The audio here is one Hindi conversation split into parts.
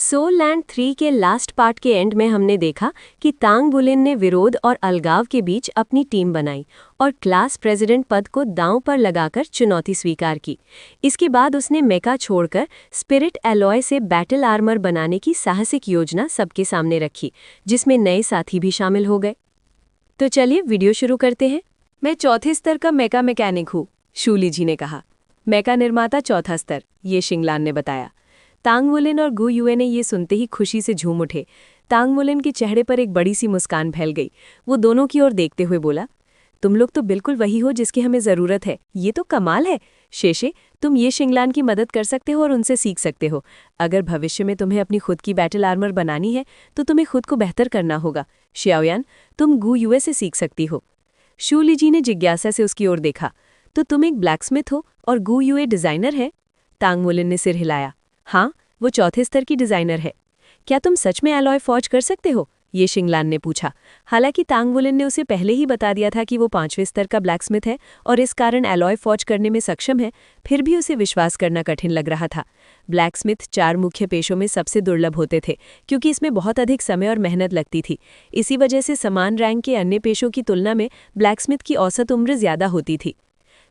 सोल लैंड 3 के लास्ट पार्ट के एंड में हमने देखा कि तांग बुलिन ने विरोध और अलगाव के बीच अपनी टीम बनाई और क्लास प्रेसिडेंट पद को दांव पर लगाकर चुनौती स्वीकार की। इसके बाद उसने मेका छोड़कर स्पिरिट एलॉय से बैटल आर्मर बनाने की साहसिक योजना सबके सामने रखी, जिसमें नए साथी भी शामिल हो गए। तो चलिए वीडियो शुरू करते हैं। मैं चौथे स्तर का मेका मैकेनिक हूँ, शूली जी ने कहा। मेका निर्माता चौथा स्तर, ये शिंगलान ने बताया। तांग वुलिन और गु युए ने ये सुनते ही खुशी से झूम उठे। तांग वुलिन के चेहरे पर एक बड़ी सी मुस्कान फैल गई। वो दोनों की ओर देखते हुए बोला, तुम लोग तो बिल्कुल वही हो जिसकी हमें ज़रूरत है। ये तो कमाल है। शेशे, तुम ये शिंगलान की मदद कर सकते हो और उनसे सीख सकते हो। अगर भविष्य में तुम्हें अपनी खुद की बैटल आर्मर बनानी है तो तुम्हें खुद को बेहतर करना होगा। शियाओयान, तुम गु युए से सीख सकती हो। शूली जी ने जिज्ञासा से उसकी ओर देखा, तो तुम एक ब्लैकस्मिथ हो और गु युए डिज़ाइनर है? तांग वुलिन ने सिर हिलाया। हाँ, वो चौथे स्तर की डिज़ाइनर है। क्या तुम सच में एलॉय फॉर्ज कर सकते हो? ये शिंगलान ने पूछा। हालांकि तांग वुलिन ने उसे पहले ही बता दिया था कि वो 5वें स्तर का ब्लैकस्मिथ है और इस कारण एलॉय फॉर्ज करने में सक्षम है, फिर भी उसे विश्वास करना कठिन लग रहा था। ब्लैकस्मिथ 4 मुख्य पेशों में सबसे दुर्लभ होते थे, क्योंकि इसमें बहुत अधिक समय और मेहनत लगती थी। इसी वजह से समान रैंक के अन्य पेशों की तुलना में ब्लैकस्मिथ की औसत उम्र ज्यादा होती थी।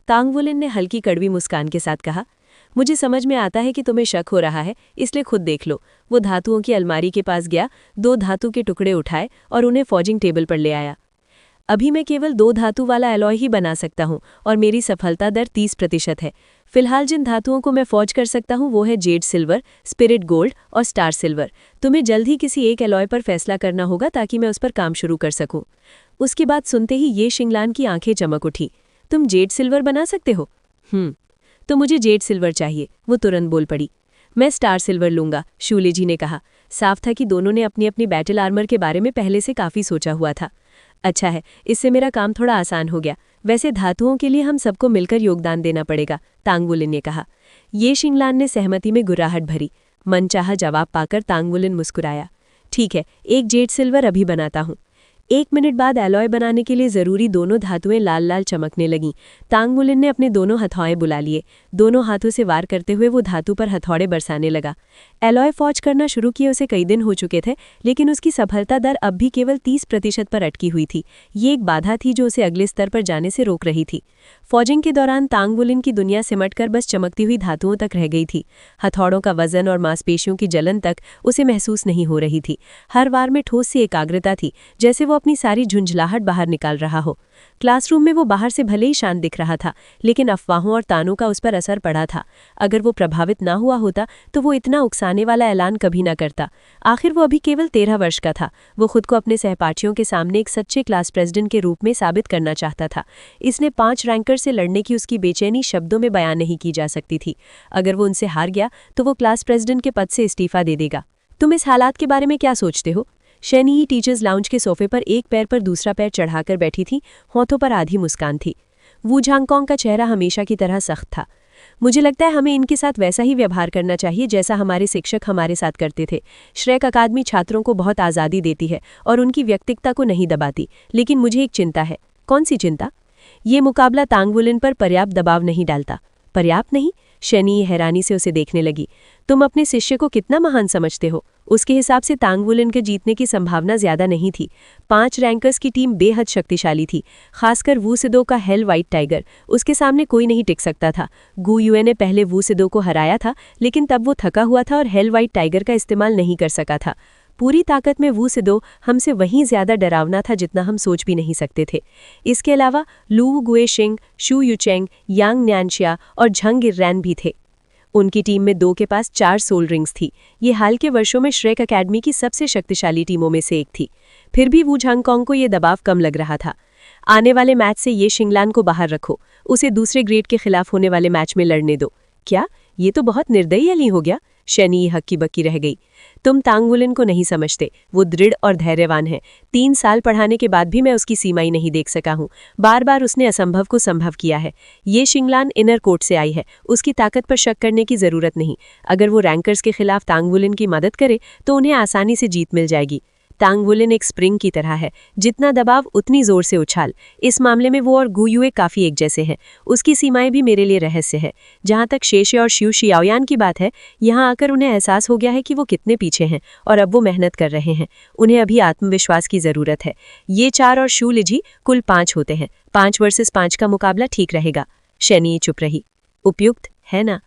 तांग वुलिन ने हल्की कड़वी मुस्कान के साथ कहा, मुझे समझ में आता है कि तुम्हें शक हो रहा है, इसलिए खुद देख लो। वो धातुओं की अलमारी के पास गया, 2 धातु के टुकड़े उठाए और उन्हें फॉजिंग टेबल पर ले आया। अभी मैं केवल 2 धातु वाला एलॉय ही बना सकता हूँ और मेरी सफलता दर 30% है। फिलहाल जिन धातुओं को मैं फॉज कर सकता हूँ वो है जेड सिल्वर, स्पिरिट गोल्ड और स्टार सिल्वर। तुम्हें जल्द ही किसी एक एलॉय पर फैसला करना होगा ताकि मैं उस पर काम शुरू कर सकूँ। उसकी बात सुनते ही ये शिंगलान की आंखें चमक उठी। तुम जेड सिल्वर बना सकते हो? तो मुझे जेड सिल्वर चाहिए, वो तुरंत बोल पड़ी। मैं स्टार सिल्वर लूंगा, शूले जी ने कहा। साफ था कि दोनों ने अपनी अपनी बैटल आर्मर के बारे में पहले से काफ़ी सोचा हुआ था। अच्छा है, इससे मेरा काम थोड़ा आसान हो गया। वैसे धातुओं के लिए हम सबको मिलकर योगदान देना पड़ेगा, तांग वुलिन ने कहा। ये शिंगलान ने सहमति में गुर्राहट भरी। मनचाहा जवाब पाकर तांग वुलिन मुस्कुराया। ठीक है, एक जेड सिल्वर अभी बनाता हूँ। 1 मिनट बाद एलॉय बनाने के लिए ज़रूरी दोनों धातुएं लाल लाल चमकने लगीं। तांग वुलिन ने अपने दोनों हथौड़े बुला लिए। दोनों हाथों से वार करते हुए वो धातु पर हथौड़े बरसाने लगा। एलॉय फॉज करना शुरू किए उसे कई दिन हो चुके थे, लेकिन उसकी सफलता दर अब भी केवल 30% पर अटकी हुई थी। ये एक बाधा थी जो उसे अगले स्तर पर जाने से रोक रही थी। फॉजिंग के दौरान तांग वुलिन की दुनिया सिमटकर बस चमकती हुई धातुओं तक रह गई थी। हथौड़ों का वजन और मांसपेशियों की जलन तक उसे महसूस नहीं हो रही थी। हर वार में ठोस सी एकाग्रता थी, जैसे वो अपनी सारी झुंझलाहट बाहर निकाल रहा हो। क्लासरूम में वो बाहर से भले ही शांत दिख रहा था, लेकिन अफवाहों और तानों का उस पर असर पड़ा था। अगर वो प्रभावित ना हुआ होता तो वो इतना उकसाने वाला ऐलान कभी ना करता। आखिर वो अभी केवल 13 वर्ष का था। वो खुद को अपने सहपाठियों के सामने एक सच्चे क्लास प्रेसिडेंट के रूप में साबित करना चाहता था। इसने 5 रैंकर से लड़ने की उसकी बेचैनी शब्दों में बयान नहीं की जा सकती थी। अगर वो उनसे हार गया तो वो क्लास प्रेसिडेंट के पद से इस्तीफा दे देगा। तुम इस हालात के बारे में क्या सोचते हो? शैनी टीचर्स लाउंज के सोफे पर एक पैर पर दूसरा पैर चढ़ाकर बैठी थी। होठों पर आधी मुस्कान थी। वू झांगकोंग का चेहरा हमेशा की तरह सख्त था। मुझे लगता है हमें इनके साथ वैसा ही व्यवहार करना चाहिए जैसा हमारे शिक्षक हमारे साथ करते थे। श्रेक अकादमी छात्रों को बहुत आज़ादी देती है और उनकी व्यक्तिगता को नहीं दबाती, लेकिन मुझे एक चिंता है। कौन सी चिंता? ये मुकाबला तांग वुलिन पर पर्याप्त दबाव नहीं डालता। पर्याप्त नहीं? शनी हैरानी से उसे देखने लगी। तुम अपने शिष्य को कितना महान समझते हो? उसके हिसाब से तांग वुलिन के जीतने की संभावना ज्यादा नहीं थी। 5 रैंकर्स की टीम बेहद शक्तिशाली थी, खासकर वू सिदो का हेल वाइट टाइगर। उसके सामने कोई नहीं टिक सकता था। गु युए ने पहले वू सिदो को हराया था, लेकिन तब वो थका हुआ था और हेल वाइट टाइगर का इस्तेमाल नहीं कर सका था। पूरी ताकत में वू सिदो हमसे वहीं ज्यादा डरावना था जितना हम सोच भी नहीं सकते थे। इसके अलावा लू गुएशिंग, शू युचेंग, यांग न्यानशिया और झंग इर्रैन भी थे। उनकी टीम में 2 के पास 4 सोल रिंग्स थी। ये हाल के वर्षों में श्रेक अकेडमी की सबसे शक्तिशाली टीमों में से एक थी। फिर भी वू झांगकोंग को ये दबाव कम लग रहा था। आने वाले मैच से ये शिंगलान को बाहर रखो, उसे दूसरे ग्रेड के खिलाफ होने वाले मैच में लड़ने दो। क्या ये तो बहुत निर्दयी अली हो गया? शनी हक्की बक्की रह गई। तुम तांग वुलिन को नहीं समझते। वो दृढ़ और धैर्यवान है। 3 साल पढ़ाने के बाद भी मैं उसकी सीमाएं नहीं देख सका हूँ। बार बार उसने असंभव को संभव किया है। ये शिंगलान इनर कोर्ट से आई है, उसकी ताकत पर शक करने की जरूरत नहीं। अगर वो रैंकर्स के खिलाफ तांग वुलिन की मदद करे तो उन्हें आसानी से जीत मिल जाएगी। तांग वुलिन एक स्प्रिंग की तरह है, जितना दबाव उतनी जोर से उछाल। इस मामले में वो और गु युए काफी एक जैसे हैं। उसकी सीमाएं भी मेरे लिए रहस्य है। जहां तक शेशे और शिउ शियाओयान की बात है, यहाँ आकर उन्हें एहसास हो गया है कि वो कितने पीछे हैं और अब वो मेहनत कर रहे हैं। उन्हें अभी आत्मविश्वास की जरूरत है। ये 4 और शू लिजी कुल 5 होते हैं। 5 वर्सेस 5 का मुकाबला ठीक रहेगा। शैनी चुप रही। उपयुक्त है ना?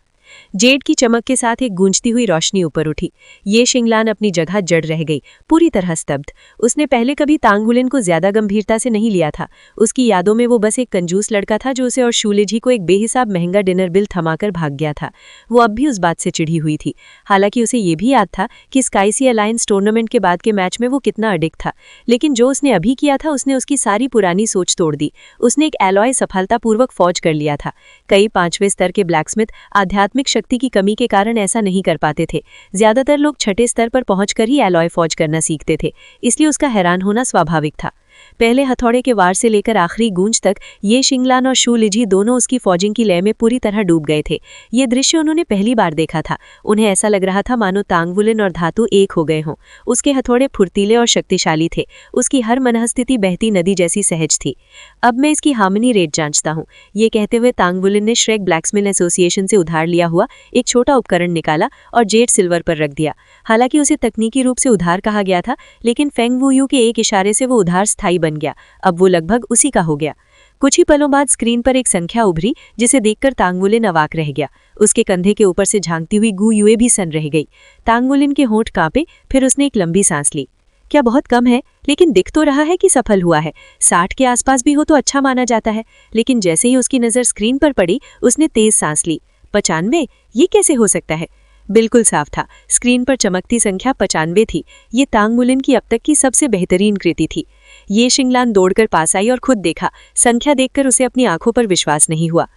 जेड की चमक के साथ एक गूंजती हुई रोशनी ऊपर उठी। ये शिंगलान अपनी जगह जड़ रह गई, पूरी तरह स्तब्ध। उसने पहले कभी तांग वुलिन को ज्यादा गंभीरता से नहीं लिया था। उसकी यादों में वो बस एक कंजूस लड़का था जो उसे और शूलिजी को एक बेहिसाब महंगा डिनर बिल थमाकर भाग गया था। वो अब भी उस बात से चिढ़ी हुई थी। हालांकि उसे ये भी याद था कि स्काईसी अलायंस टूर्नामेंट के बाद के मैच में वो कितना अडिग था। लेकिन जो उसने अभी किया था, उसने उसकी सारी पुरानी सोच तोड़ दी। उसने एक एलॉय सफलतापूर्वक फौज कर लिया था। कई 5वें स्तर के ब्लैकस्मिथ आध्यात्मिक शक्ति की कमी के कारण ऐसा नहीं कर पाते थे। ज्यादातर लोग 6ठे स्तर पर पहुंचकर ही एलॉय फौज करना सीखते थे, इसलिए उसका हैरान होना स्वाभाविक था। पहले हथौड़े के वार से लेकर आखिरी गूंज तक ये शिंगलान और शू लिजी दोनों उसकी फौजिंग की लय में पूरी तरह डूब गए थे। ये दृश्य उन्होंने पहली बार देखा था। उन्हें ऐसा लग रहा था मानो तांग वुलिन और धातु एक हो गए हों। उसके हथौड़े फुर्तीले और शक्तिशाली थे। उसकी हर मनःस्थिति बहती नदी जैसी सहज थी। अब मैं इसकी हार्मनी रेट जांचता हूँ, ये कहते हुए तांग वुलिन ने श्रेक ब्लैक्समिथ एसोसिएशन से उधार लिया हुआ एक छोटा उपकरण निकाला और जेड सिल्वर पर रख दिया। हालांकि उसे तकनीकी रूप से उधार कहा गया था, लेकिन फेंग वुयू के एक इशारे से वो उधार स्थायी बन गया। अब वो लगभग उसी का हो गया। कुछ ही पलों बाद स्क्रीन पर एक संख्या उभरी, जिसे देखकर तांग वुलिन अवाक रह गया। उसके कंधे के ऊपर से झांकती हुई गु युए भी सन रह गई। तांग वुलिन के होंठ कांपे, फिर उसने एक लंबी सांस ली। क्या बहुत कम है? लेकिन दिख तो रहा है कि सफल हुआ है। 60 के आसपास भी हो तो अच्छा माना जाता है। लेकिन जैसे ही उसकी नजर स्क्रीन पर पड़ी, उसने तेज सांस ली। 95? ये कैसे हो सकता है? बिल्कुल साफ था। स्क्रीन पर चमकती संख्या 95 थी। ये तांग वुलिन की अब तक की सबसे बेहतरीन कृति थी। ये शिंगलान दौड़कर पास आई और खुद देखा। संख्या देखकर उसे अपनी आंखों पर विश्वास नहीं हुआ।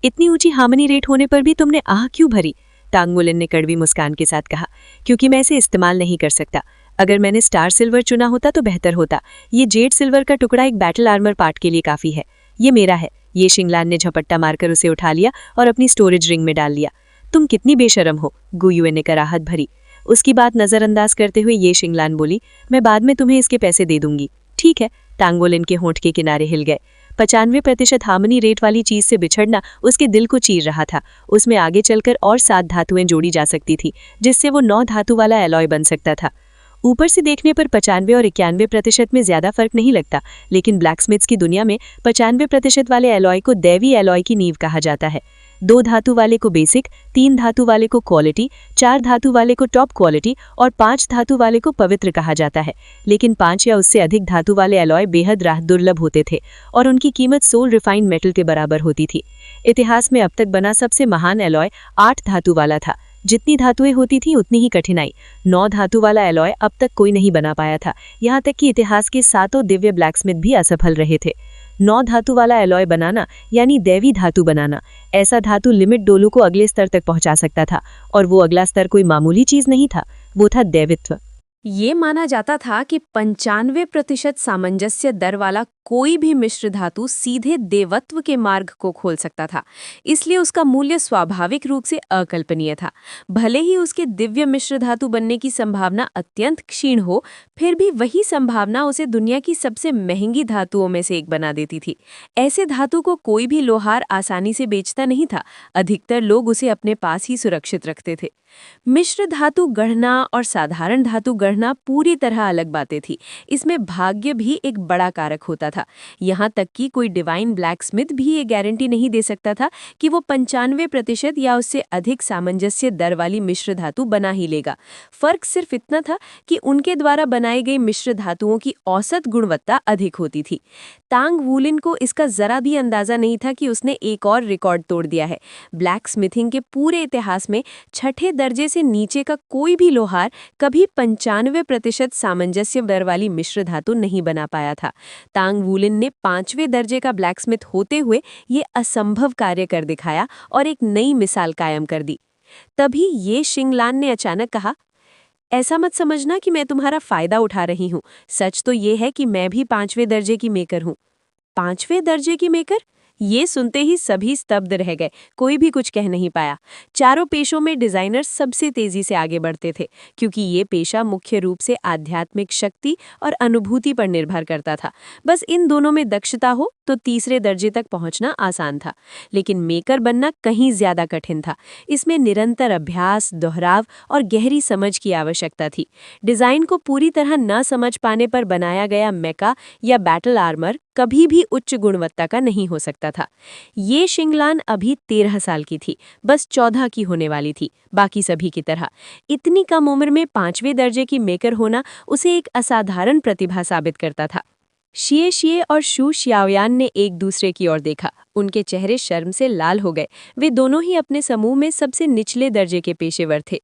इतनी ऊंची हार्मनी रेट होने पर भी तुमने आह क्यों भरी? तांग वुलिन ने कड़वी मुस्कान के साथ कहा। क्योंकि मैं इसे इस्तेमाल नहीं कर सकता। अगर मैंने स्टार सिल्वर चुना होता तो बेहतर होता। ये जेड सिल्वर का टुकड़ा एक बैटल आर्मर पार्ट के लिए काफी है। ये मेरा है। ये शिंगलान ने झपट्टा मारकर उसे उठा लिया और अपनी स्टोरेज रिंग में डाल लिया। तुम कितनी बेशरम हो, गु युए ने कराहत भरी। उसकी बात नजरअंदाज करते हुए ये शिंगलान बोली, मैं बाद में तुम्हें इसके पैसे दे दूंगी। ठीक है। तांग वुलिन के होंठ के किनारे हिल गए। 95% हार्मनी रेट वाली चीज से बिछड़ना उसके दिल को चीर रहा था। उसमें आगे चलकर और 7 धातुएं जोड़ी जा सकती थी, जिससे वो 9 धातु वाला एलॉय बन सकता था। ऊपर से देखने पर 95 और 91% में ज्यादा फर्क नहीं लगता, लेकिन ब्लैकस्मिथ्स की दुनिया में 95% वाले एलॉय को दैवी एलॉय की नींव कहा जाता है। 2 धातु वाले को बेसिक, 3 धातु वाले को क्वालिटी, 4 धातु वाले को टॉप क्वालिटी और 5 धातु वाले को पवित्र कहा जाता है। लेकिन 5 या उससे अधिक धातु वाले एलॉय बेहद दुर्लभ होते थे और उनकी कीमत सोल रिफाइंड मेटल के बराबर होती थी। इतिहास में अब तक बना सबसे महान एलॉय 8 धातु वाला था। जितनी धातुएं होती थी उतनी ही कठिनाई। 9 धातु वाला एलॉय अब तक कोई नहीं बना पाया था। यहाँ तक कि इतिहास के 7 दिव्य ब्लैकस्मिथ भी असफल रहे थे। 9 धातु वाला एलॉय बनाना यानी दैवी धातु बनाना। ऐसा धातु लिमिट डोलू को अगले स्तर तक पहुंचा सकता था, और वो अगला स्तर कोई मामूली चीज नहीं था, वो था दैवित्व। ये माना जाता था कि 95% सामंजस्य दर वाला कोई भी मिश्र धातु सीधे देवत्व के मार्ग को खोल सकता था, इसलिए उसका मूल्य स्वाभाविक रूप से अकल्पनीय था। भले ही उसके दिव्य मिश्र धातु बनने की संभावना अत्यंत क्षीण हो, फिर भी वही संभावना उसे दुनिया की सबसे महंगी धातुओं में से एक बना देती थी। ऐसे धातु को कोई भी लोहार आसानी से बेचता नहीं था। अधिकतर लोग उसे अपने पास ही सुरक्षित रखते थे। मिश्र धातु गढ़ना और साधारण धातु गढ़ना पूरी तरह अलग बातें थी। इसमें भाग्य भी एक बड़ा कारक होता था। यहाँ तक कि कोई डिवाइन ब्लैकस्मिथ भी ये गारंटी नहीं दे सकता था कि वो 95% या उससे अधिक सामंजस्य दर वाली मिश्र धातु बना ही लेगा। फर्क सिर्फ इतना था कि उनके द्वारा बनाई गई मिश्र धातुओं की औसत गुणवत्ता अधिक होती थी। तांग वुलिन को इसका जरा भी अंदाजा नहीं था कि उसने एक और रिकॉर्ड तोड़ दिया है। ब्लैक स्मिथिंग के पूरे इतिहास में 6ठे दर्जे से नीचे का कोई भी लोहार कभी 95% सामंजस्य दर वाली मिश्र धातु नहीं बना पाया था। तांग वुलिन ने 5वें दर्जे का ब्लैकस्मिथ होते हुए ये असंभव कार्य कर दिखाया और एक नई मिसाल कायम कर दी। तभी ये शिंगलान ने अचानक कहा, ऐसा मत समझना कि मैं तुम्हारा फायदा उठा रही हूँ। सच तो ये है कि मैं भी 5वें दर्जे की मेकर हूँ। 5वें दर्जे की मेकर? ये सुनते ही सभी स्तब्ध रह गए, कोई भी कुछ कह नहीं पाया। चारों पेशों में डिजाइनर सबसे तेजी से आगे बढ़ते थे, क्योंकि ये पेशा मुख्य रूप से आध्यात्मिक शक्ति और अनुभूति पर निर्भर करता था। बस इन दोनों में दक्षता हो तो तीसरे दर्जे तक पहुंचना आसान था। लेकिन मेकर बनना कहीं ज्यादा कठिन था। इसमें निरंतर अभ्यास, दोहराव और गहरी समझ की आवश्यकता थी। डिजाइन को पूरी तरह न समझ पाने पर बनाया गया मेका या बैटल आर्मर कभी भी उच्च गुणवत्ता का नहीं हो सकता था। ये शिंगलान अभी 13 साल की थी, बस 14 की होने वाली थी, बाकी सभी की तरह। इतनी कम उम्र में 5वें दर्जे की मेकर होना उसे एक असाधारण प्रतिभा साबित करता था। शिए शिए और शू शियाओयान ने एक दूसरे की ओर देखा। उनके चेहरे शर्म से लाल हो गए। वे दोनों ही अपने समूह में सबसे निचले दर्जे के पेशेवर थे।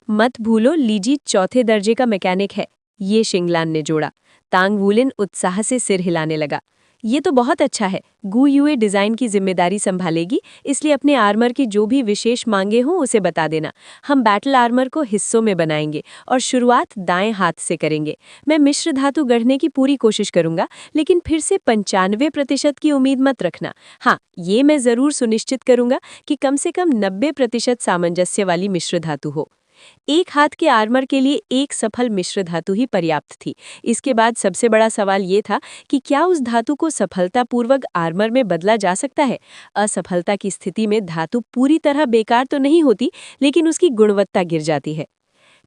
मत भूलो, लीजी चौथे दर्जे का मैकेनिक है, ये शिंगलान ने जोड़ा। तांग वुलिन उत्साह से सिर हिलाने लगा। ये तो बहुत अच्छा है। गु युए डिजाइन की जिम्मेदारी संभालेगी, इसलिए अपने आर्मर की जो भी विशेष मांगे हों उसे बता देना। हम बैटल आर्मर को हिस्सों में बनाएंगे और शुरुआत दाएं हाथ से करेंगे। मैं मिश्र धातु गढ़ने की पूरी कोशिश करूंगा, लेकिन फिर से 95% की उम्मीद मत रखना। हाँ, ये मैं जरूर सुनिश्चित करूंगा कि कम से कम 90% सामंजस्य वाली मिश्र धातु हो। एक हाथ के आर्मर के लिए एक सफल मिश्र धातु ही पर्याप्त थी। इसके बाद सबसे बड़ा सवाल ये था कि क्या उस धातु को सफलतापूर्वक आर्मर में बदला जा सकता है। असफलता की स्थिति में धातु पूरी तरह बेकार तो नहीं होती, लेकिन उसकी गुणवत्ता गिर जाती है।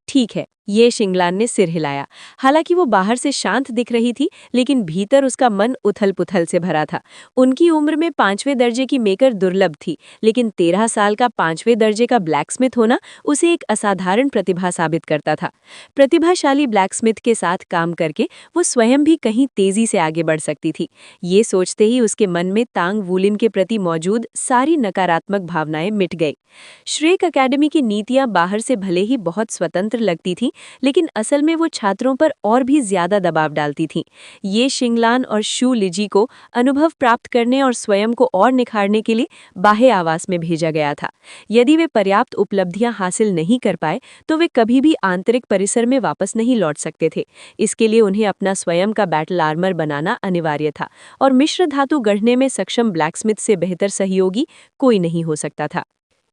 ठीक है, ये शिंगलान ने सिर हिलाया। हालांकि वो बाहर से शांत दिख रही थी, लेकिन भीतर उसका मन उथल-पुथल से भरा था। उनकी उम्र में 5वें दर्जे की मेकर दुर्लभ थी, लेकिन 13 साल का 5वें दर्जे का ब्लैकस्मिथ होना उसे एक असाधारण प्रतिभा साबित करता था। प्रतिभाशाली ब्लैकस्मिथ के साथ काम करके वो स्वयं भी कहीं तेजी से आगे बढ़ सकती थी। ये सोचते ही उसके मन में तांग वुलिन के प्रति मौजूद सारी नकारात्मक भावनाएं मिट गई। श्रेक अकेडमी की नीतियां बाहर से भले ही बहुत स्वतंत्र लगती थीं, लेकिन असल में वो छात्रों पर और भी ज्यादा दबाव डालती थीं। ये शिंगलान और शू लिजी को अनुभव प्राप्त करने और स्वयं को और निखारने के लिए बाह्य आवास में भेजा गया था। यदि वे पर्याप्त उपलब्धियां हासिल नहीं कर पाए तो वे कभी भी आंतरिक परिसर में वापस नहीं लौट सकते थे। इसके लिए उन्हें अपना स्वयं का बैटल आर्मर बनाना अनिवार्य था, और मिश्र धातु गढ़ने में सक्षम ब्लैकस्मिथ से बेहतर सहयोगी कोई नहीं हो सकता था।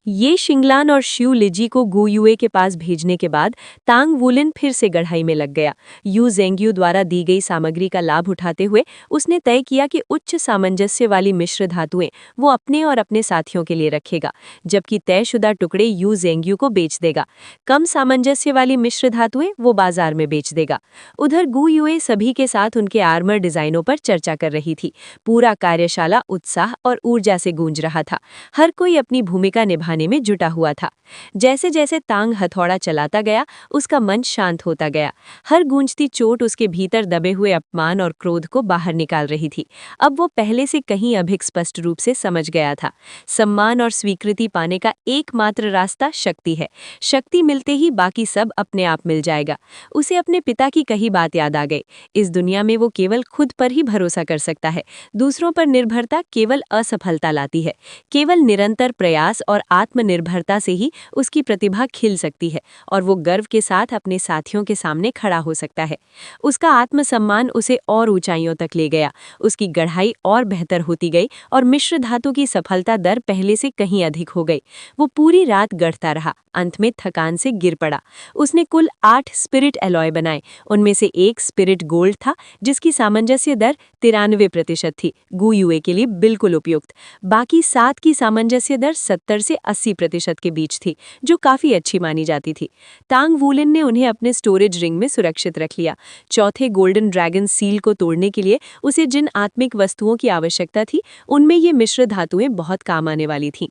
ये शिंगलान और श्यू लिजी को गु युए के पास भेजने के बाद तांग वुलिन फिर से गढ़ाई में लग गया। यू जेंग्यू द्वारा दी गई सामग्री का लाभ उठाते हुए उसने तय किया कि उच्च सामंजस्य वाली मिश्र धातुएं वो अपने और अपने साथियों के लिए रखेगा, जबकि तयशुदा टुकड़े यू जेंग्यू को बेच देगा। कम सामंजस्य वाली मिश्र धातुएं वो बाजार में बेच देगा। उधर गु युए सभी के साथ उनके आर्मर डिजाइनों पर चर्चा कर रही थी। पूरा कार्यशाला उत्साह और ऊर्जा से गूंज रहा था। हर कोई अपनी भूमिका निभाने में जुटा हुआ था। जैसे जैसे तांग हथौड़ा चलाता गया, उसका मन शांत होता गया। हर गूंजती चोट उसके भीतर दबे हुए अपमान और क्रोध को बाहर निकाल रही थी। अब वो पहले से कहीं अधिक स्पष्ट रूप से समझ गया था। सम्मान और स्वीकृति पाने का एकमात्र रास्ता शक्ति है। शक्ति मिलते ही बाकी सब अपने आप मिल जाएगा। उसे अपने पिता की कही बात याद आ गई। इस दुनिया में वो केवल खुद पर ही भरोसा कर सकता है। दूसरों पर निर्भरता केवल असफलता लाती है। केवल निरंतर प्रयास और आत्मनिर्भरता से ही उसकी प्रतिभा खिल सकती है, और वो गर्व के साथ अपने साथियों के सामने खड़ा हो सकता है। उसका आत्मसम्मान उसे और ऊंचाइयों तक ले गया। उसकी गढ़ाई और बेहतर होती गई और मिश्र धातु की सफलता दर पहले से कहीं अधिक हो गई। वो पूरी रात गढ़ता रहा, अंत में थकान से गिर पड़ा। उसने कुल 8 स्पिरिट एलॉय बनाए। उनमें से एक स्पिरिट गोल्ड था, जिसकी सामंजस्य दर 93% थी, गु युए के लिए बिल्कुल उपयुक्त। बाकी 7 की सामंजस्य दर 70 से 80% के बीच थी, जो काफी अच्छी मानी जाती थी। तांग वुलिन ने उन्हें अपने स्टोरेज रिंग में सुरक्षित रख लिया। चौथे गोल्डन ड्रैगन सील को तोड़ने के लिए उसे जिन आत्मिक वस्तुओं की आवश्यकता थी, उनमें ये मिश्र धातुएं बहुत काम आने वाली थीं।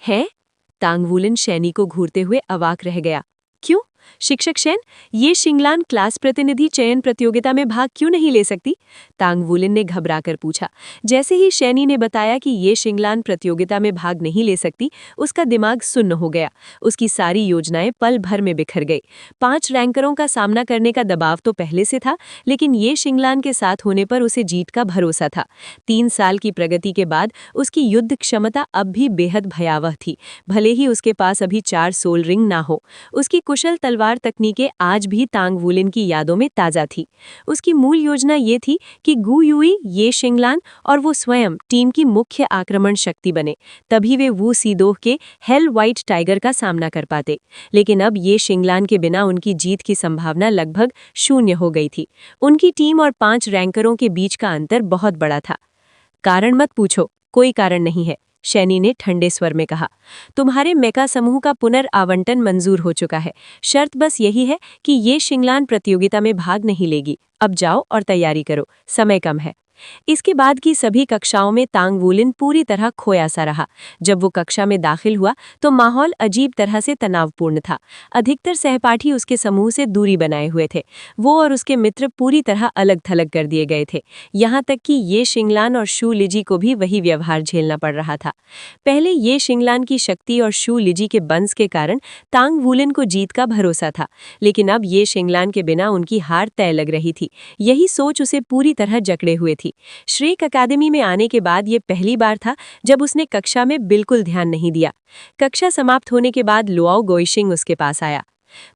है? तांग वुलिन शैनी को घूरते हुए अवाक रह गया। क्यों? शिक्षक शैन, ये शिंगलान क्लास प्रतिनिधि चयन प्रतियोगिता में भाग क्यों नहीं ले सकती? तांग वुलिन ने घबराकर पूछा। जैसे ही शैनी ने बताया कि ये शिंगलान प्रतियोगिता में भाग नहीं ले सकती, उसका दिमाग सुन्न हो गया। उसकी सारी योजनाएं पल भर में बिखर गई। 5 रैंकरों का सामना करने का दबाव तो पहले से था, लेकिन ये शिंगलान के साथ होने पर उसे जीत का भरोसा था। 3 साल की प्रगति के बाद उसकी युद्ध क्षमता अब भी बेहद भयावह थी, भले ही उसके पास अभी 4 सोल रिंग ना हो। उसकी कुशल तलवार तकनीकें आज भी तांग वुलिन की यादों में ताज़ा थी। उसकी मूल योजना ये थी कि गु युई, ये शिंगलान और वो स्वयं टीम की मुख्य आक्रमण शक्ति बने, तभी वे वू सीदोह के हेल व्हाइट टाइगर का सामना कर पाते। लेकिन अब ये शिंगलान के बिना उनकी जीत की संभावना लगभग शून्य हो गई थी। उनकी टीम और 5 रैंकरों के बीच का अंतर बहुत बड़ा था। कारण मत पूछो, कोई कारण नहीं है, शैनी ने ठंडे स्वर में कहा। तुम्हारे मेका समूह का पुनर्आवंटन मंजूर हो चुका है। शर्त बस यही है कि ये शिंगलान प्रतियोगिता में भाग नहीं लेगी। अब जाओ और तैयारी करो, समय कम है। इसके बाद की सभी कक्षाओं में तांग वुलिन पूरी तरह खोया सा रहा। जब वो कक्षा में दाखिल हुआ तो माहौल अजीब तरह से तनावपूर्ण था। अधिकतर सहपाठी उसके समूह से दूरी बनाए हुए थे। वो और उसके मित्र पूरी तरह अलग थलग कर दिए गए थे। यहाँ तक कि ये शिंगलान और शू लिजी को भी वही व्यवहार झेलना पड़ रहा था। पहले ये शिंगलान की शक्ति और शू लिजी के बंस के कारण तांग वुलिन को जीत का भरोसा था, लेकिन अब ये शिंगलान के बिना उनकी हार तय लग रही थी। यही सोच उसे पूरी तरह जकड़े हुए थी। श्रेक अकादमी में आने के बाद ये पहली बार था जब उसने कक्षा में बिल्कुल ध्यान नहीं दिया। कक्षा समाप्त होने के बाद लुआओ गोइशिंग उसके पास आया।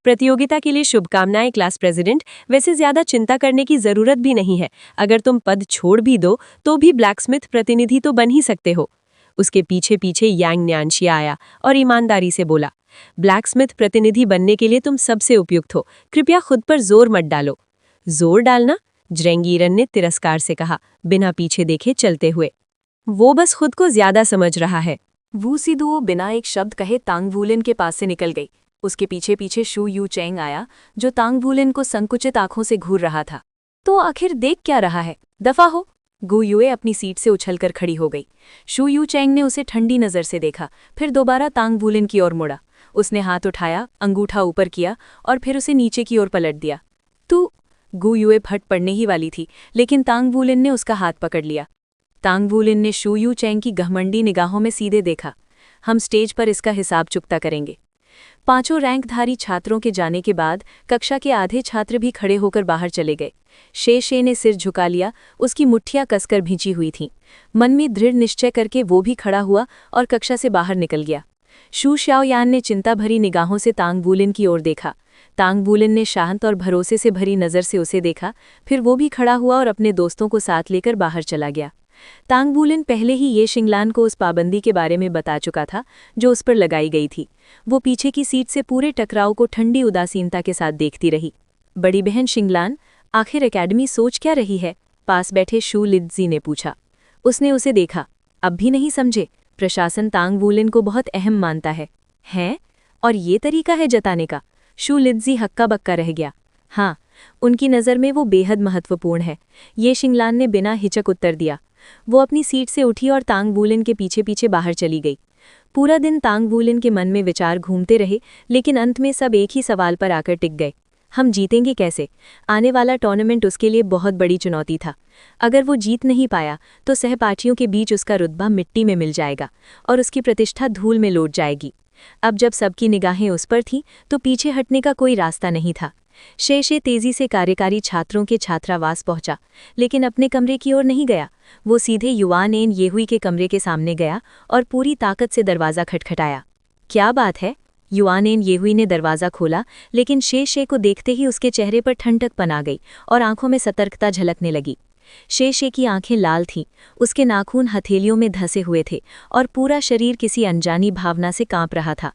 प्रतियोगिता के लिए शुभकामनाएं क्लास प्रेसिडेंट। वैसे ज्यादा चिंता करने की जरूरत भी नहीं है। अगर तुम पद छोड़ भी दो तो भी ब्लैकस्मिथ प्रतिनिधि तो बन ही सकते हो। उसके पीछे पीछे यांग न्यानशिया आया और ईमानदारी से बोला, ब्लैकस्मिथ प्रतिनिधि बनने के लिए तुम सबसे उपयुक्त हो। कृपया खुद पर जोर मत डालो। जोर डालना? ज्रेंगीरन ने तिरस्कार से कहा, बिना पीछे देखे चलते हुए। वो बस खुद को ज्यादा समझ रहा है। वू सीदुओ बिना एक शब्द कहे तांग वुलिन के पास से निकल गई। उसके पीछे पीछे शू यू चेंग आया, जो तांग वुलिन को संकुचित आंखों से घूर रहा था। तो आखिर देख क्या रहा है, दफा हो। गु युए अपनी सीट से उछलकर खड़ी हो गई। शू यू चेंग ने उसे ठंडी नजर से देखा, फिर दोबारा तांग वुलिन की ओर मुड़ा। उसने हाथ उठाया, अंगूठा ऊपर किया और फिर उसे नीचे की ओर पलट दिया। तू। गु युए फट पड़ने ही वाली थी, लेकिन तांग वुलिन ने उसका हाथ पकड़ लिया। तांग वुलिन ने शू यू चेंग की घमंडी निगाहों में सीधे देखा। हम स्टेज पर इसका हिसाब चुकता करेंगे। 5 रैंकधारी छात्रों के जाने के बाद कक्षा के आधे छात्र भी खड़े होकर बाहर चले गए। शे ने सिर झुका लिया, उसकी मुट्ठियां कसकर भींची हुई थीं। मन में दृढ़ निश्चय करके वो भी खड़ा हुआ और कक्षा से बाहर निकल गया। शू शाओयान ने चिंता भरी निगाहों से तांग वुलिन की ओर देखा। तांग वुलिन ने शांत और भरोसे से भरी नज़र से उसे देखा, फिर वो भी खड़ा हुआ और अपने दोस्तों को साथ लेकर बाहर चला गया। तांग वुलिन पहले ही ये शिंगलान को उस पाबंदी के बारे में बता चुका था जो उस पर लगाई गई थी। वो पीछे की सीट से पूरे टकराव को ठंडी उदासीनता के साथ देखती रही। बड़ी बहन शिंगलान, आखिर एकेडमी सोच क्या रही है? पास बैठे शू लिजी ने पूछा। उसने उसे देखा। अब भी नहीं समझे? प्रशासन तांग वुलिन को बहुत अहम मानता है। हैं? और ये तरीका है जताने का? शू लिजी हक्का बक्का रह गया। हाँ, उनकी नज़र में वो बेहद महत्वपूर्ण है। ये शिंगलान ने बिना हिचक उत्तर दिया। वो अपनी सीट से उठी और तांग वुलिन के पीछे पीछे बाहर चली गई। पूरा दिन तांग वुलिन के मन में विचार घूमते रहे, लेकिन अंत में सब एक ही सवाल पर आकर टिक गए। हम जीतेंगे कैसे? आने वाला टूर्नामेंट उसके लिए बहुत बड़ी चुनौती था। अगर वो जीत नहीं पाया तो सहपाठियों के बीच उसका रुतबा मिट्टी में मिल जाएगा और उसकी प्रतिष्ठा धूल में लौट जाएगी। अब जब सबकी निगाहें उस पर थीं तो पीछे हटने का कोई रास्ता नहीं था। शे तेजी से कार्यकारी छात्रों के छात्रावास पहुंचा, लेकिन अपने कमरे की ओर नहीं गया। वो सीधे युआन एन येहुई के कमरे के सामने गया और पूरी ताकत से दरवाज़ा खटखटाया। क्या बात है? युआन एन येहुई ने दरवाज़ा खोला, लेकिन शे को देखते ही उसके चेहरे पर ठंडकपन आ गई और आंखों में सतर्कता झलकने लगी। शे की आंखें लाल थीं, उसके नाखून हथेलियों में धंसे हुए थे और पूरा शरीर किसी अनजानी भावना से कांप रहा था।